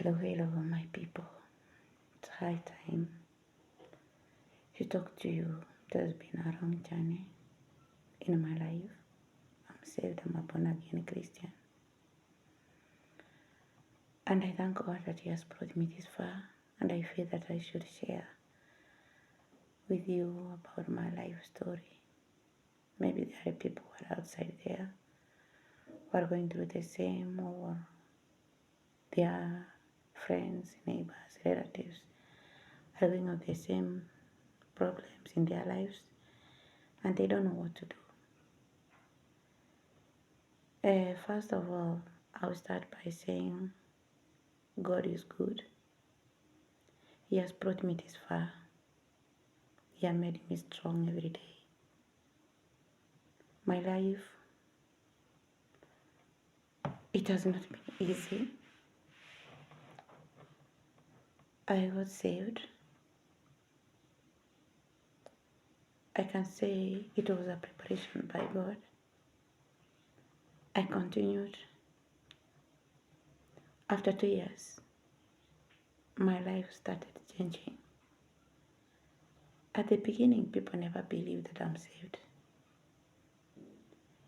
Hello, hello, my people. It's high time to talk to you. It has been a long journey in my life. I'm saved, I'm a born again Christian. And I thank God that He has brought me this far. And I feel that I should share with you about my life story. Maybe there are people who are outside there who are going through the same, or their friends, neighbors, relatives are going through the same problems in their lives and they don't know what to do. First of all, I'll start by saying God is good. He has brought me this far. He has made me strong every day. My life, it has not been easy. I got saved. I can say it was a preparation by God. I continued. After 2 years, my life started changing. At the beginning, people never believed that I'm saved.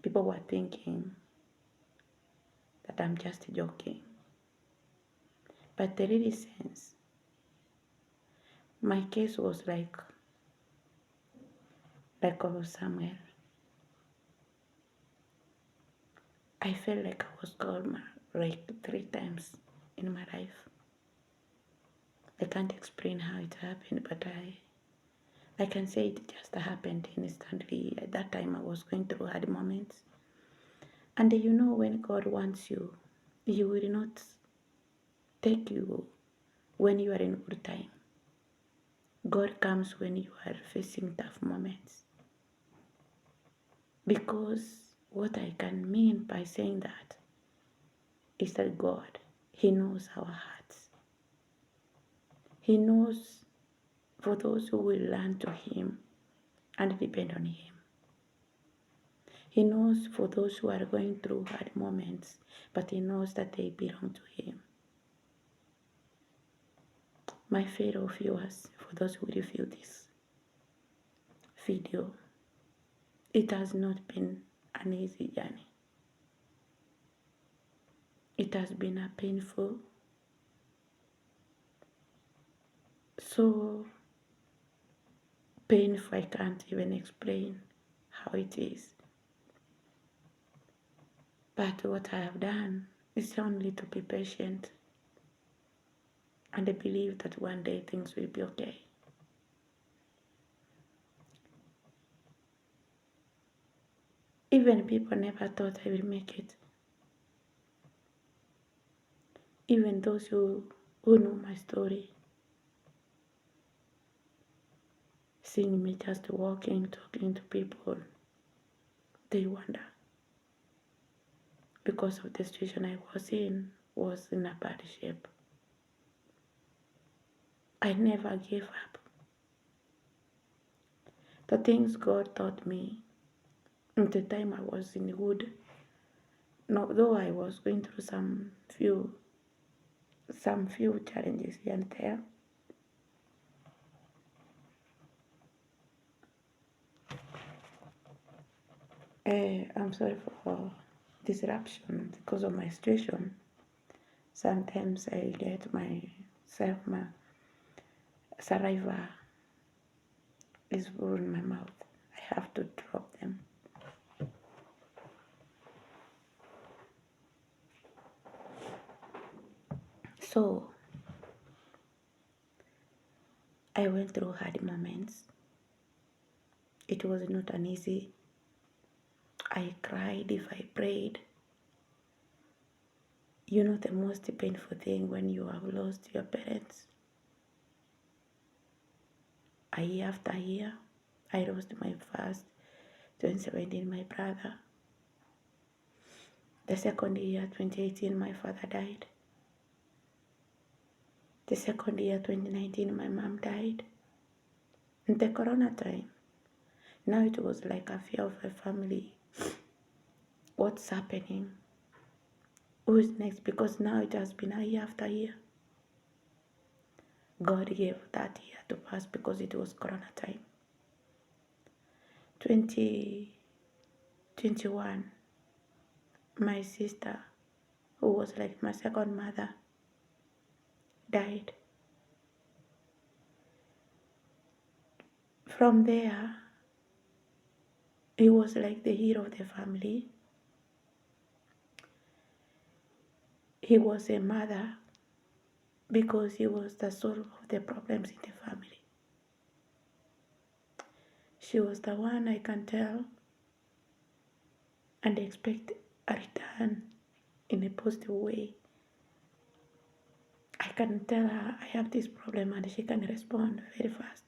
People were thinking that I'm just joking. But the real sense, my case was like of Samuel. I felt like I was called like 3 times in my life. I can't explain how it happened, but I can say it just happened instantly. At that time, I was going through hard moments. And you know, when God wants you, He will not take you when you are in good time. God comes when you are facing tough moments. Because what I can mean by saying that is that God, He knows our hearts. He knows for those who will learn to Him and depend on Him. He knows for those who are going through hard moments, but He knows that they belong to Him. My fellow viewers, for those who will view this video, it has not been an easy journey. It has been a painful, so painful I can't even explain how it is. But what I have done is only to be patient and I believe that one day things will be okay. Even people never thought I will make it. Even those who know my story, seeing me just walking, talking to people, they wonder. Because of the situation I was in a bad shape. I never gave up. The things God taught me at the time I was in good, though I was going through some few challenges here and there. I'm sorry for disruption because of my situation. Sometimes I get my saliva is full in my mouth. I have to drop them. So I went through hard moments. It was not an easy. I cried if I prayed. You know the most painful thing when you have lost your parents. A year after year, I lost my first 2017, my brother. The second year, 2018, my father died. The second year, 2019, my mom died. In the corona time, now it was like a fear of a family. What's happening? Who is next? Because now it has been a year after year. God gave that year to pass because it was Corona time. 2021, my sister, who was like my second mother, died. From there, he was like the hero of the family. He was a mother because he was the source of the problems in the family. She was the one I can tell and expect a return in a positive way. I can tell her I have this problem and she can respond very fast.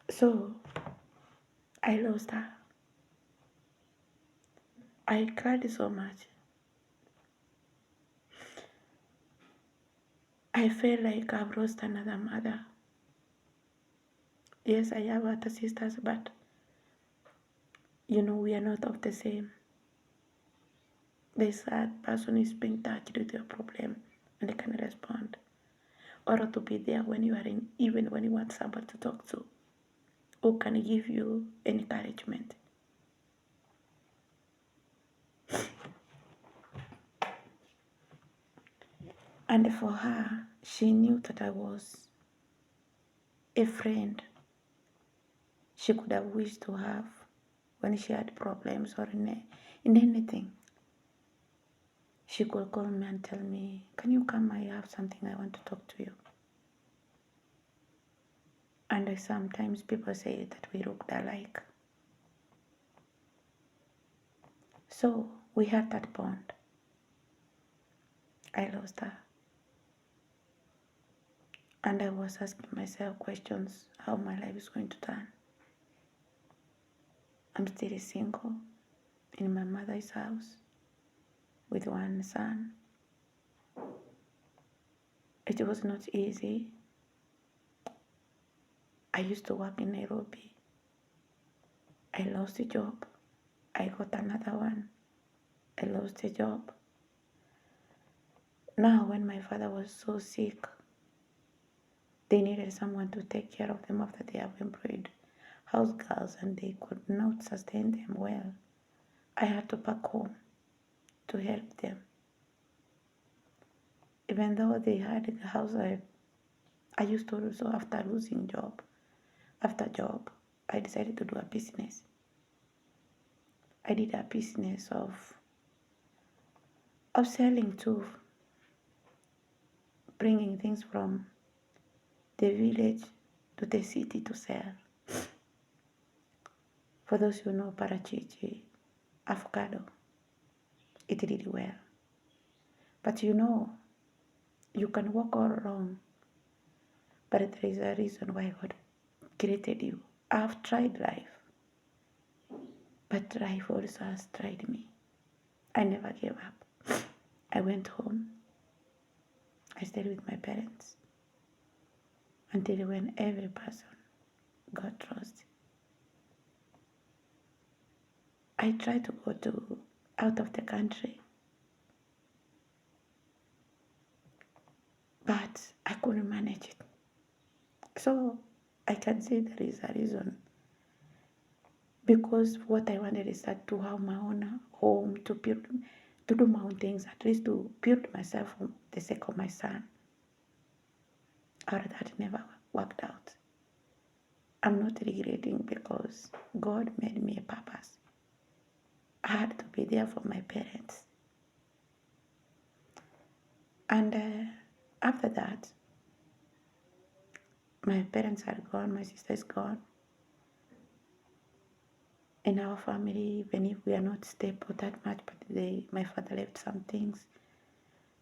So I lost her. I cried so much. I feel like I've lost another mother. Yes, I have other sisters, but we are not of the same. The sad person is being touched with your problem and they can respond. Or to be there when you are in, even when you want somebody to talk to, who can give you encouragement. And for her, she knew that I was a friend she could have wished to have when she had problems or in anything. She could call me and tell me, can you come? I have something I want to talk to you. And sometimes people say that we looked alike. So we had that bond. I lost her. And I was asking myself questions, how my life is going to turn. I'm still single in my mother's house with one son. It was not easy. I used to work in Nairobi. I lost a job. I got another one. I lost a job. Now, when my father was so sick, they needed someone to take care of them after they have employed house girls and they could not sustain them well. I had to back home to help them. Even though they had the house, I used to also, after losing job, I decided to do a business. I did a business of selling too, bringing things from the village to the city to sell. For those who know parachichi, avocado, it did well. But you can walk all wrong, but there is a reason why God created you. I've tried life, but life also has tried me. I never gave up. I went home. I stayed with my parents until when every person got lost. I tried to go out of the country, but I couldn't manage it. So I can say there is a reason. Because what I wanted is that to have my own home, to do my own things, at least to build myself for the sake of my son. Or that never worked out. I'm not regretting because God made me a purpose. I had to be there for my parents. And after that, my parents are gone, my sister is gone. In our family, even if we are not stable that much, but my father left some things.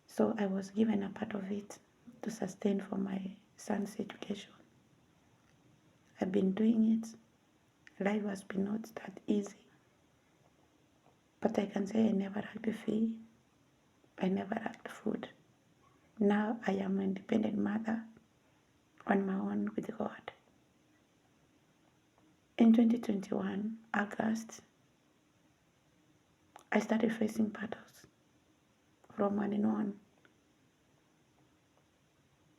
So I was given a part of it to sustain for my son's education. I've been doing it. Life has been not that easy. But I can say I never lacked a fee. I never lacked food. Now I am an independent mother on my own with God. In 2021, August, I started facing battles. from 1 in 1.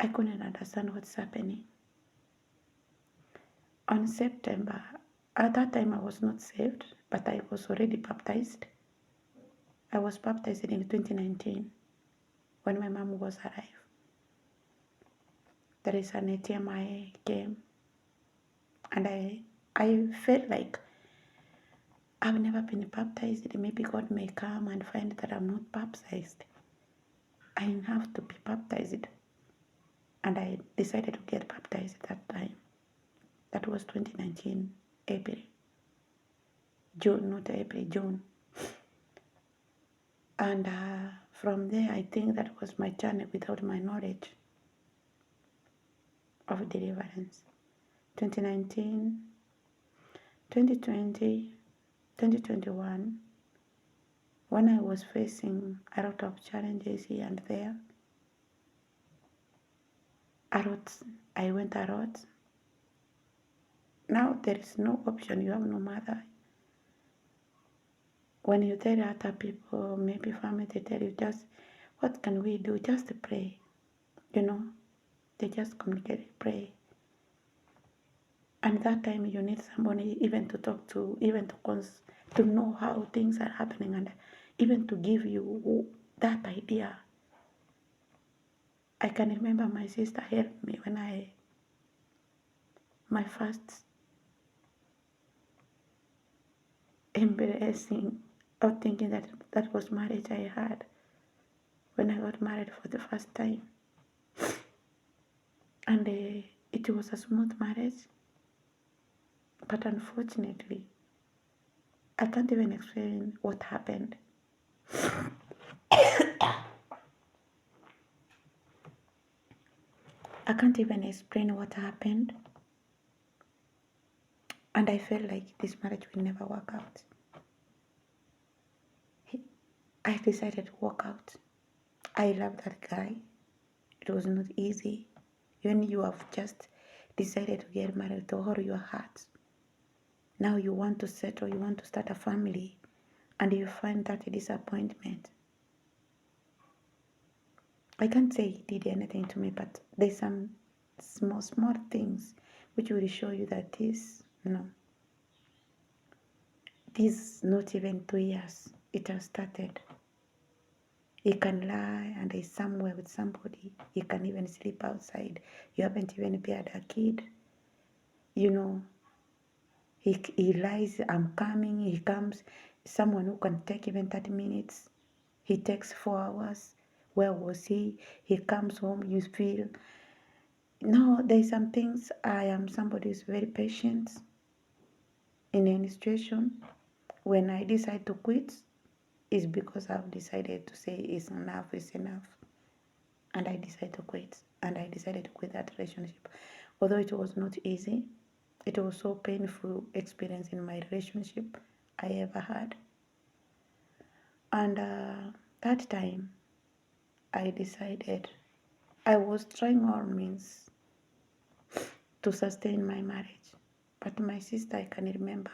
I couldn't understand what's happening. On September, at that time I was not saved, but I was already baptized. I was baptized in 2019 when my mom was alive. There is an ATM I came and I felt like I've never been baptized. Maybe God may come and find that I'm not baptized. I have to be baptized. And I decided to get baptized at that time. That was 2019, April. June, not April, June. And from there, I think that was my journey without my knowledge of deliverance. 2019, 2020, 2021, when I was facing a lot of challenges here and there, I went a lot. Now there is no option, you have no mother. When you tell other people, maybe family, they tell you just, what can we do? Just pray. They just communicate, pray. And that time you need somebody even to talk to, even to know how things are happening, and even to give you that idea. I can remember my sister helped me when my first embracing or thinking that was marriage I had when I got married for the first time. And it was a smooth marriage, but unfortunately, I can't even explain what happened. I can't even explain what happened. And I felt like this marriage will never work out. I decided to walk out. I love that guy. It was not easy. When you have just decided to get married with all your heart, now you want to settle, you want to start a family, and you find that a disappointment. I can't say he did anything to me, but there's some small things which will show you that this not even 2 years. It has started. He can lie and is somewhere with somebody. He can even sleep outside. You haven't even beared a kid. He lies, I'm coming, he comes. Someone who can take even 30 minutes. He takes 4 hours. Where was he? He comes home, you feel. No, there's some things. I am somebody who's very patient in any situation. When I decide to quit, it's because I've decided to say it's enough, it's enough. And I decided to quit. And I decided to quit that relationship. Although it was not easy, it was so painful experience in my relationship I ever had. And that time, I decided I was trying all means to sustain my marriage. But my sister, I can remember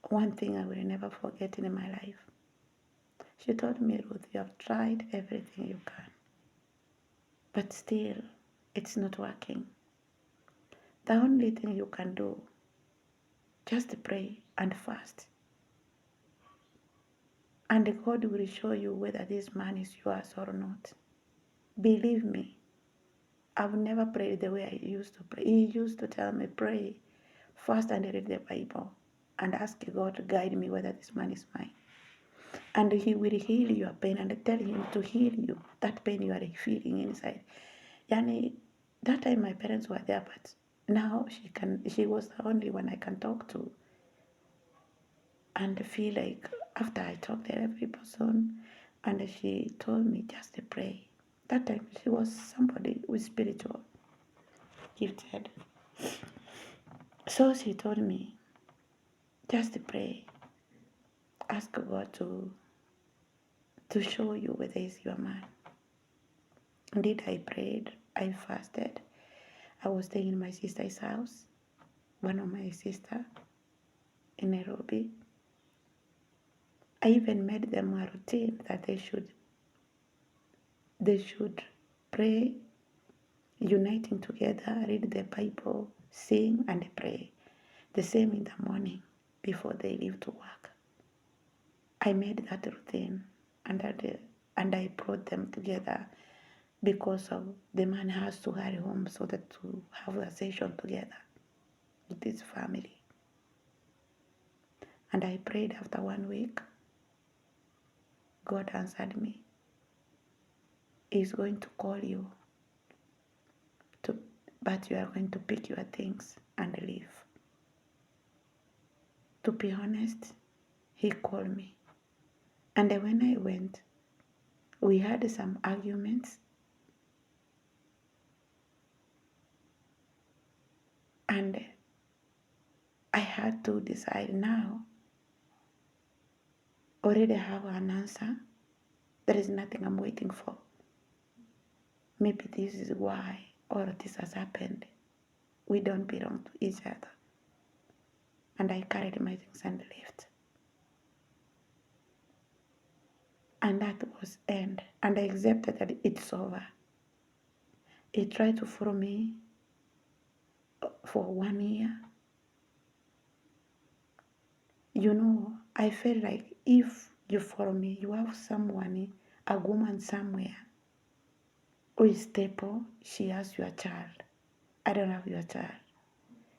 one thing I will never forget in my life. She told me, Ruth, you have tried everything you can, but still, it's not working. The only thing you can do, just pray and fast. And God will show you whether this man is yours or not. Believe me, I've never prayed the way I used to pray. He used to tell me, pray, fast and read the Bible, and ask God to guide me whether this man is mine. And he will heal your pain and tell him to heal you, that pain you are feeling inside. Yani, that time my parents were there, but now she was the only one I can talk to. And feel like after I talked to every person, and she told me just to pray. That time she was somebody with spiritual gifted. So she told me just to pray. Ask God to show you whether he's your man. Indeed, I prayed, I fasted. I was staying in my sister's house, one of my sister in Nairobi. I even made them a routine that they should pray, uniting together, read the Bible, sing and pray. The same in the morning before they leave to work. I made that routine and I brought them together because of the man has to hurry home so that to have a session together with his family. And I prayed after 1 week. God answered me. He's going to call you, but you are going to pick your things and leave. To be honest, he called me. And when I went, we had some arguments. And I had to decide now. Already have an answer. There is nothing I'm waiting for. Maybe this is why all of this has happened. We don't belong to each other. And I carried my things and left. And that was end. And I accepted that it's over. He tried to follow me for 1 year. I felt like if you follow me, you have someone, a woman somewhere who is stable, she has your child. I don't have your child.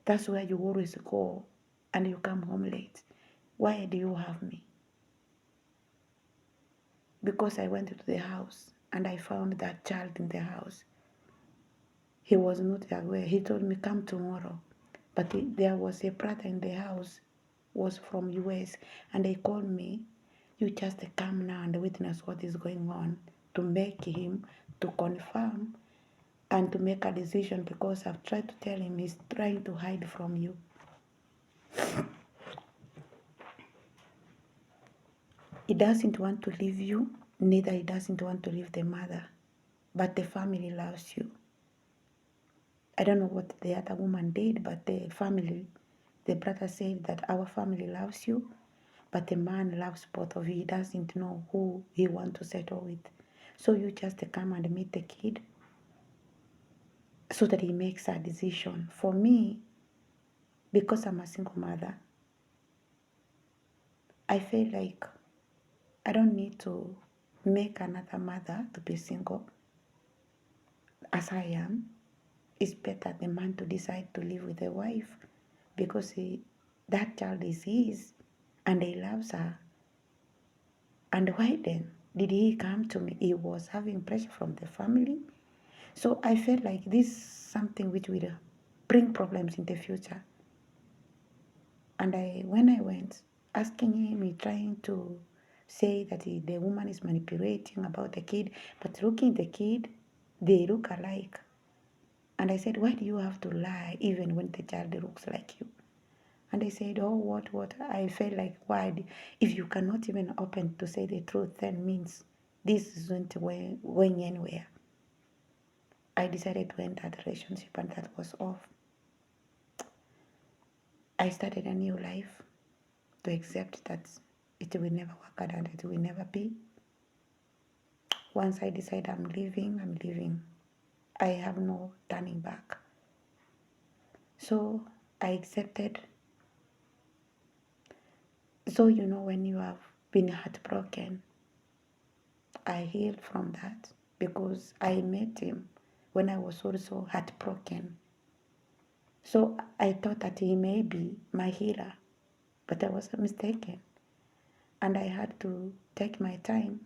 That's where you always go and you come home late. Why do you have me? Because I went to the house and I found that child in the house. He was not aware. He told me, come tomorrow. But there was a brother in the house, was from US, and they called me, you just come now and witness what is going on, to make him, to confirm, and to make a decision, because I've tried to tell him he's trying to hide from you. He doesn't want to leave you, neither he doesn't want to leave the mother, but the family loves you. I don't know what the other woman did, but the brother said that our family loves you, but the man loves both of you. He doesn't know who he wants to settle with. So you just come and meet the kid so that he makes a decision. For me, because I'm a single mother, I feel like I don't need to make another mother to be single as I am. It's better the man to decide to live with a wife because that child is his and he loves her. And why then did he come to me? He was having pressure from the family. So I felt like this is something which will bring problems in the future. And when I went, asking him, he trying to say that the woman is manipulating about the kid, but looking at the kid, they look alike. And I said, why do you have to lie even when the child looks like you? And they said, oh, what? I felt like, why? If you cannot even open to say the truth, then means this isn't going anywhere. I decided to end that relationship and that was off. I started a new life to accept that it will never work out and it will never be. Once I decide I'm leaving, I'm leaving. I have no turning back. So I accepted. So when you have been heartbroken, I healed from that because I met him when I was also heartbroken. So I thought that he may be my healer, but I was mistaken. And I had to take my time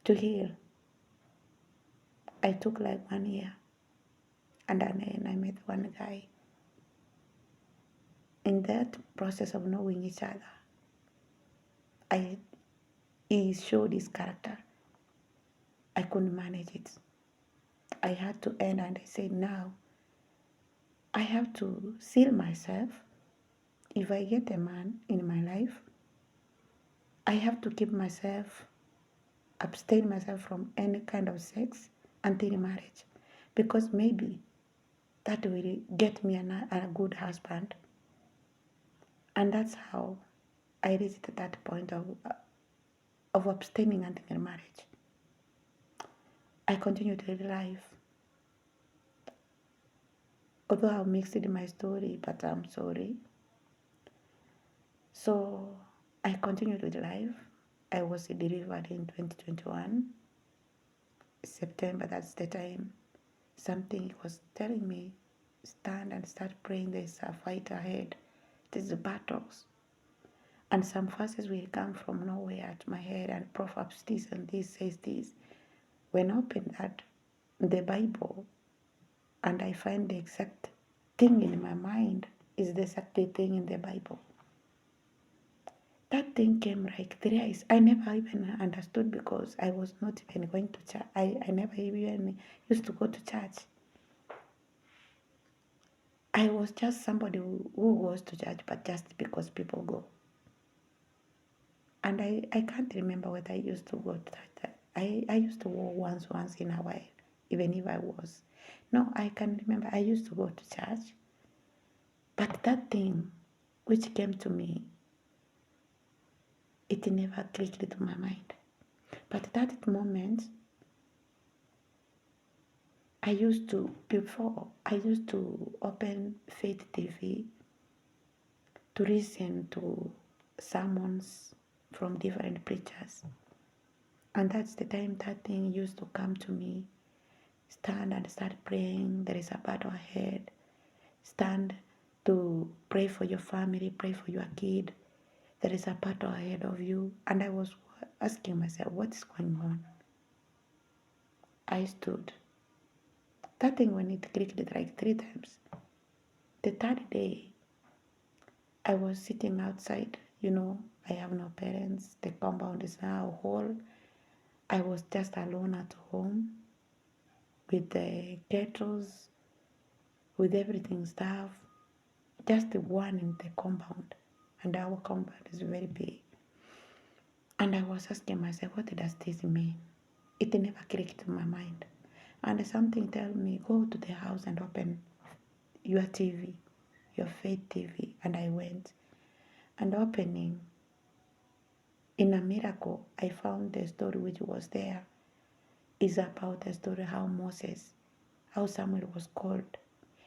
to heal. I took like 1 year. And then I met one guy. In that process of knowing each other, he showed his character. I couldn't manage it. I had to end and I said, now I have to seal myself. If I get a man in my life, I have to keep myself, abstain myself from any kind of sex until marriage. Because maybe that will get me a good husband. And that's how I reached that point of abstaining until marriage. I continued to live. Although I mixed in my story, but I'm sorry. So I continued with life. I was delivered in 2021, September. That's the time something was telling me, stand and start praying. There's a fight ahead. There's battles. And some verses will come from nowhere at my head, and Proverbs this and this says this. When I open that, the Bible, and I find the exact thing in my mind is the exact thing in the Bible. That thing came like 3 years. I never even understood because I was not even going to church. I never even used to go to church. I was just somebody who goes to church, but just because people go. And I can't remember whether I used to go to church. I used to go once in a while, even if I was. No, I can remember I used to go to church. But that thing which came to me, it never clicked into my mind. But at that moment, before, I used to open Faith TV to listen to sermons from different preachers. And that's the time that thing used to come to me. Stand and start praying. There is a battle ahead. Stand to pray for your family, pray for your kid. There is a battle ahead of you. And I was asking myself, what's going on? I stood. That thing, when it clicked like 3 times. The third day, I was sitting outside. I have no parents. The compound is now whole. I was just alone at home with the kettles, with everything stuff. Just the one in the compound. And our compound is very big. And I was asking myself, what does this mean? It never clicked in my mind. And something told me, go to the house and open your TV, your faith TV. And I went. And opening, in a miracle, I found the story which was there. Is about the story how Samuel was called.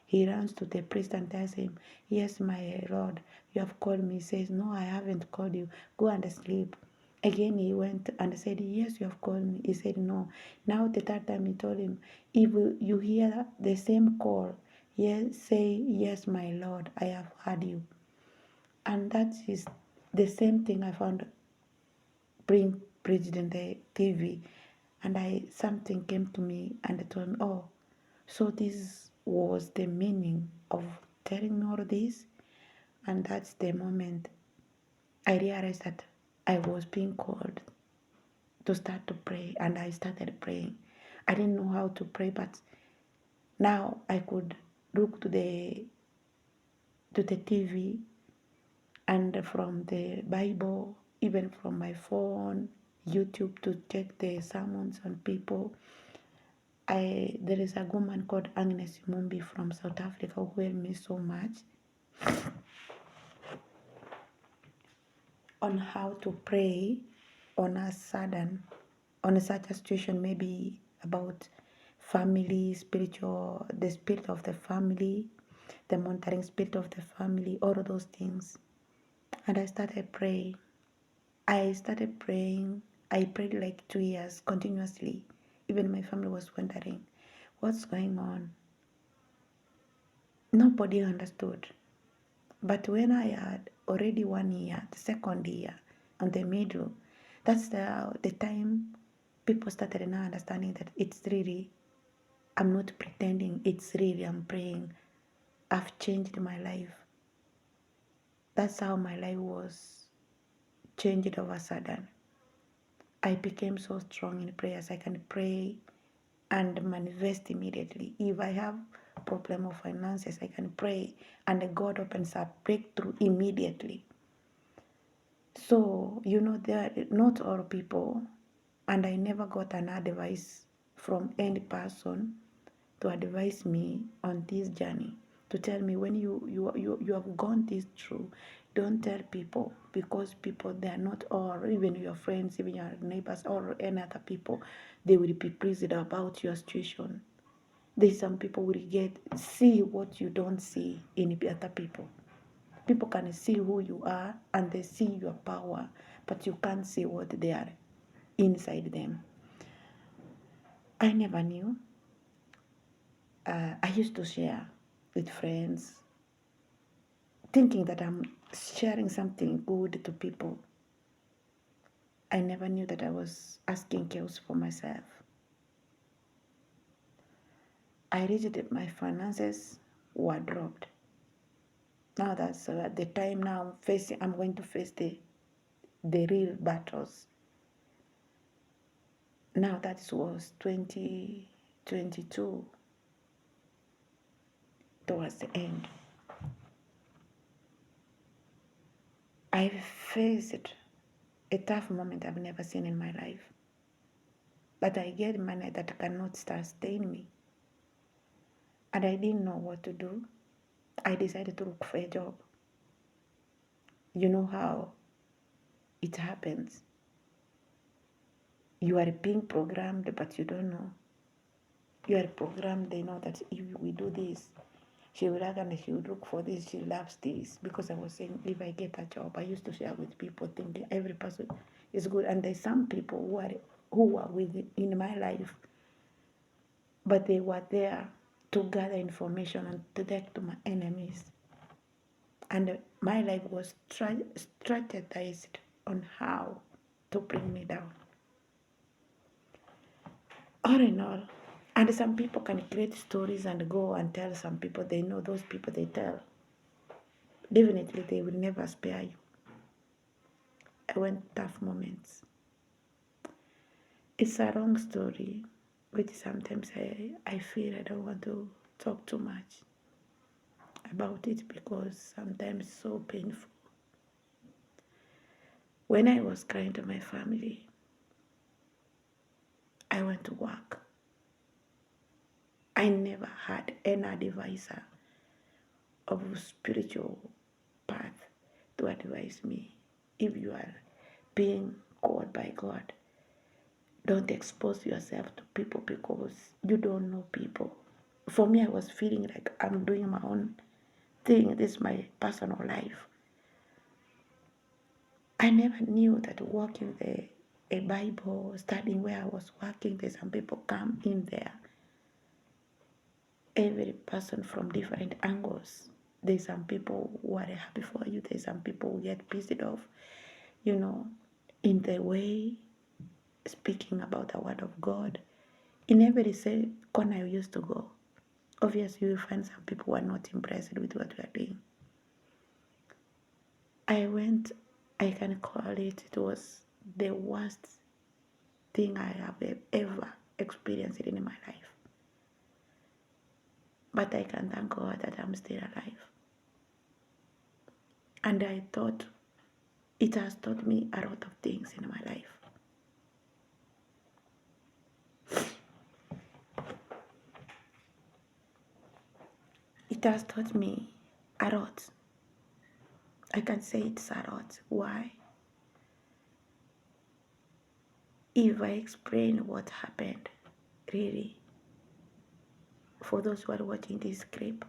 He runs to the priest and tells him, yes, my Lord, you have called me. He says, no, I haven't called you. Go and sleep. Again, he went and said, yes, you have called me. He said, no. Now the third time he told him, if you hear the same call, yes, say, yes, my Lord, I have heard you. And that is the same thing I found preached in the TV. And something came to me and told me, oh, so this was the meaning of telling me all this. And that's the moment I realized that I was being called to start to pray, and I started praying. I didn't know how to pray, but now I could look to the TV and from the Bible, even from my phone, YouTube, to check the sermons on people. There is a woman called Agnes Mumbi from South Africa who helped me so much on how to pray on such a situation, maybe about family, the spirit of the family, the monitoring spirit of the family, all of those things. And I started praying. I prayed like 2 years continuously. Even my family was wondering, what's going on? Nobody understood. But when I had already 1 year, the second year, on the middle, that's the time people started now understanding that it's really, I'm not pretending, it's really, I'm praying. I've changed my life. That's how my life was changed all of a sudden. I became so strong in prayers. I can pray and manifest immediately. If I have problem of finances, I can pray and God opens up breakthrough immediately. So, there are not all people, and I never got an advice from any person to advise me on this journey, to tell me when you have gone this through, Don't tell people, because people, they are not all, even your friends, even your neighbors, or any other people, they will be pleased about your situation. There's some people will see what you don't see in other people. People can see who you are and they see your power, but you can't see what they are inside them. I never knew. I used to share with friends, thinking that I'm sharing something good to people. I never knew that I was asking chaos for myself. I reached that my finances were dropped. Now that's the time now I'm going to face the real battles. Now that was 2022, towards the end. I faced a tough moment I've never seen in my life. But I get money that cannot sustain me. And I didn't know what to do. I decided to look for a job. You know how it happens. You are being programmed, but you don't know. You are programmed, they know that if we do this, she will act and she will look for this, she loves this. Because I was saying, if I get a job, I used to share with people thinking every person is good. And there's some people who are in my life, but they were there to gather information and to take to my enemies. And my life was strategized on how to bring me down. All in all, and some people can create stories and go and tell some people, they know those people they tell. Definitely, they will never spare you. I went tough moments. It's a long story, which sometimes I feel I don't want to talk too much about it because sometimes it's so painful. When I was crying to my family, I went to work. I never had any advisor of spiritual path to advise me. If you are being called by God, don't expose yourself to people because you don't know people. For me, I was feeling like I'm doing my own thing. This is my personal life. I never knew that working a Bible, studying where I was working, there's some people come in there. Every person from different angles. There's some people who are happy for you. There's some people who get pissed off, in the way, speaking about the word of God. In every corner you used to go, obviously you will find some people who are not impressed with what we are doing. I can call it was the worst thing I have ever experienced in my life. But I can thank God that I'm still alive. And I thought it has taught me a lot of things in my life. It has taught me a lot. I can say it's a lot. Why? If I explain what happened, really, for those who are watching this clip,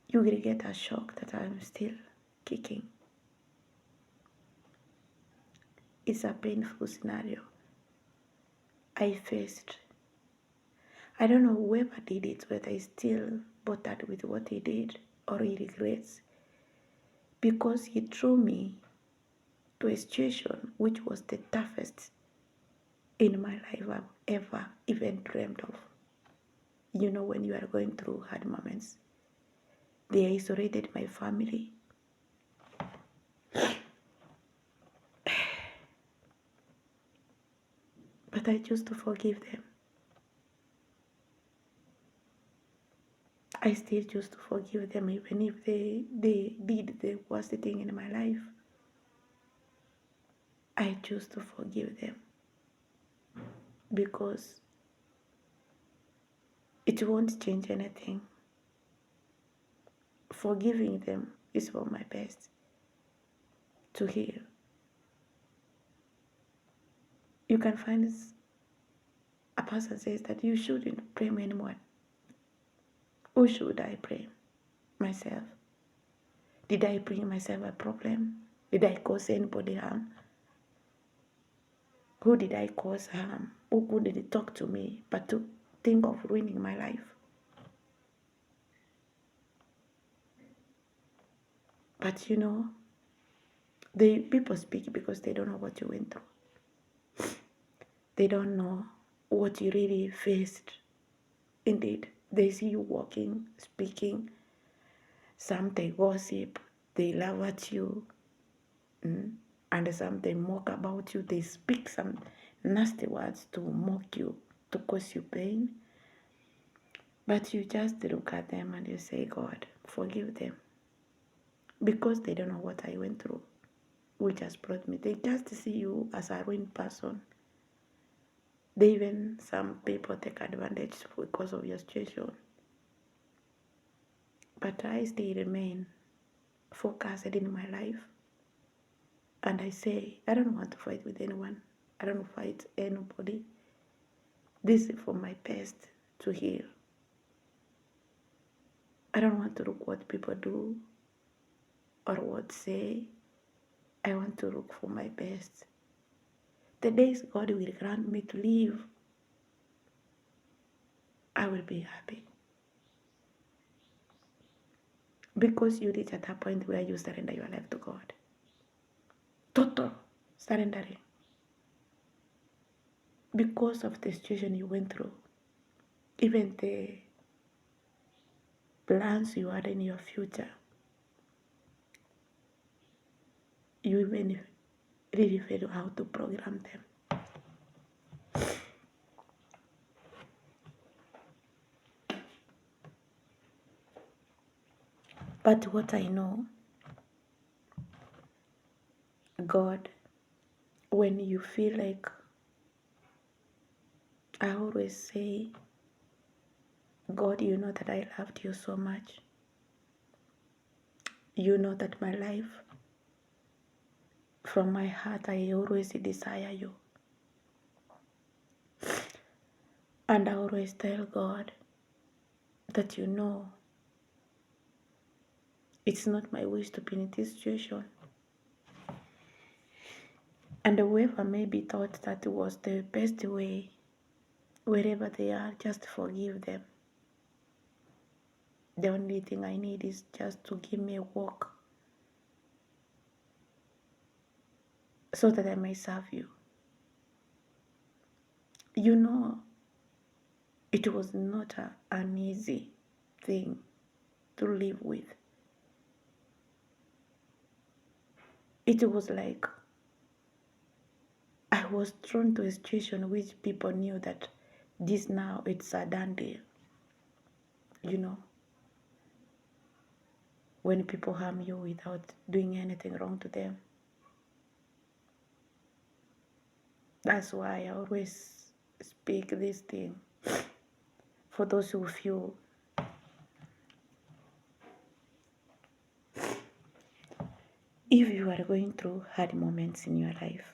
you will get a shock that I'm still kicking. It's a painful scenario I faced. I don't know whoever did it, whether he's still bothered with what he did or he regrets, because he threw me to a situation which was the toughest in my life I've ever even dreamed of. When you are going through hard moments, they isolated my family. But I choose to forgive them. I still choose to forgive them even if they did the worst thing in my life. I choose to forgive them because it won't change anything. Forgiving them is for my best to heal. You can find a person says that you shouldn't blame anyone. Who should I blame? Myself. Did I bring myself a problem? Did I cause anybody harm? Who did I cause harm? Who couldn't talk to me but to think of ruining my life? But the people speak because they don't know what you went through. They don't know what you really faced. Indeed, they see you walking, speaking. Some they gossip, they laugh at you, and some they mock about you. They speak some nasty words to mock you, to cause you pain. But you just look at them and you say, God, forgive them. Because they don't know what I went through, which has brought me. They just see you as a ruined person. Some people take advantage because of your situation. But I still remain focused in my life. And I say, I don't want to fight with anyone. I don't fight anybody. This is for my best to heal. I don't want to look what people do or what say. I want to look for my best. The days God will grant me to live, I will be happy. Because you reach at that point where you surrender your life to God. Total surrendering. Because of the situation you went through, even the plans you had in your future, you even really fail how to program them. But what I know, God, when you feel like, I always say, God, you know that I loved you so much. You know that my life, from my heart, I always desire you. And I always tell God that you know it's not my wish to be in this situation. And whoever maybe thought that was the best way, wherever they are, just forgive them. The only thing I need is just to give me a walk so that I may serve you. You know, it was not an easy thing to live with. It was like I was thrown to a situation which people knew that this now it's a done deal. When people harm you without doing anything wrong to them. That's why I always speak this thing for those who feel if you are going through hard moments in your life,